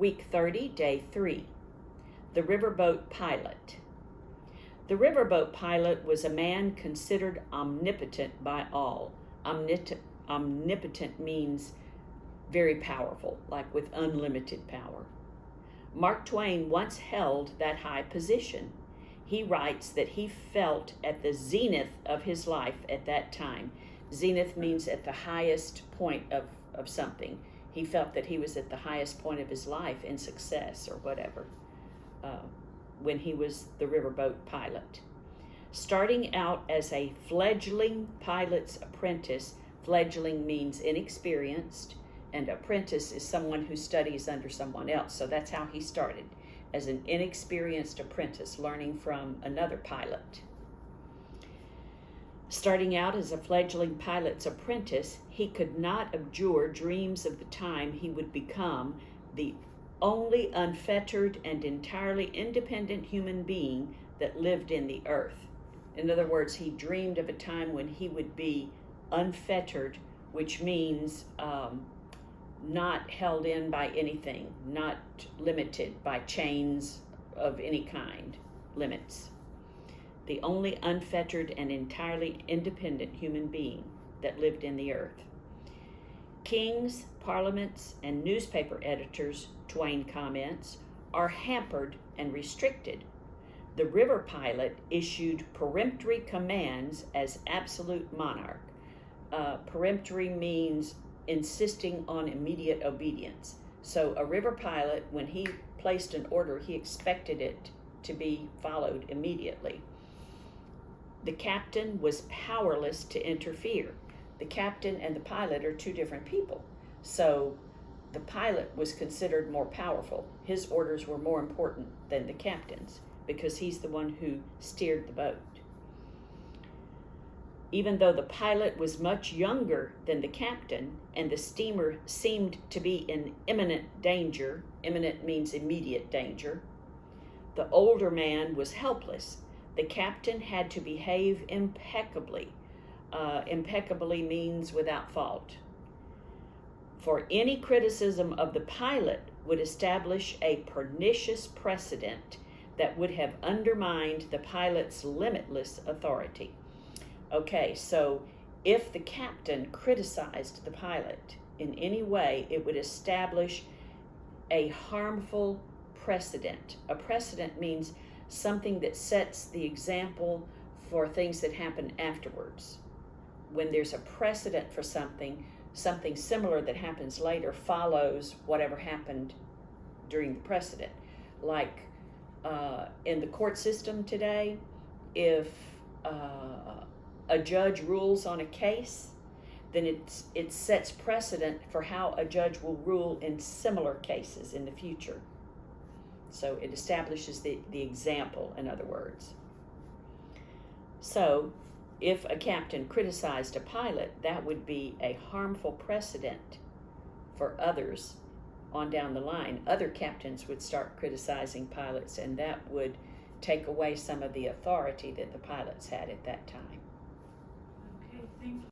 Week 30, Day 3. The Riverboat Pilot. The riverboat pilot was a man considered omnipotent by all. Omnipotent means very powerful, like with unlimited power. Mark Twain once held that high position. He writes that he felt at the zenith of his life at that time. Zenith means at the highest point of something. He felt that he was at the highest point of his life in success or whatever when he was the riverboat pilot. Starting out as a fledgling pilot's apprentice, fledgling means inexperienced, and apprentice is someone who studies under someone else. So that's how he started, as an inexperienced apprentice, learning from another pilot. Starting out as a fledgling pilot's apprentice, he could not abjure dreams of the time he would become the only unfettered and entirely independent human being that lived in the earth. In other words, he dreamed of a time when he would be unfettered, which means not held in by anything, not limited by chains of any kind, limits. The only unfettered and entirely independent human being that lived in the earth. Kings, parliaments, and newspaper editors, Twain comments, are hampered and restricted. The river pilot issued peremptory commands as absolute monarch. Peremptory means insisting on immediate obedience. So a river pilot, when he placed an order, he expected it to be followed immediately. The captain was powerless to interfere. The captain and the pilot are two different people. So the pilot was considered more powerful. His orders were more important than the captain's because he's the one who steered the boat. Even though the pilot was much younger than the captain and the steamer seemed to be in imminent danger, imminent means immediate danger, the older man was helpless. The captain had to behave impeccably. Impeccably means without fault. For any criticism of the pilot would establish a pernicious precedent that would have undermined the pilot's limitless authority. Okay, so if the captain criticized the pilot in any way, it would establish a harmful precedent. A precedent means something that sets the example for things that happen afterwards. When there's a precedent for something, something similar that happens later follows whatever happened during the precedent. Like in the court system today, if a judge rules on a case, then it sets precedent for how a judge will rule in similar cases in the future. So it establishes the example, in other words. So if a captain criticized a pilot, that would be a harmful precedent for others on down the line. Other captains would start criticizing pilots, and that would take away some of the authority that the pilots had at that time. Okay, thank you.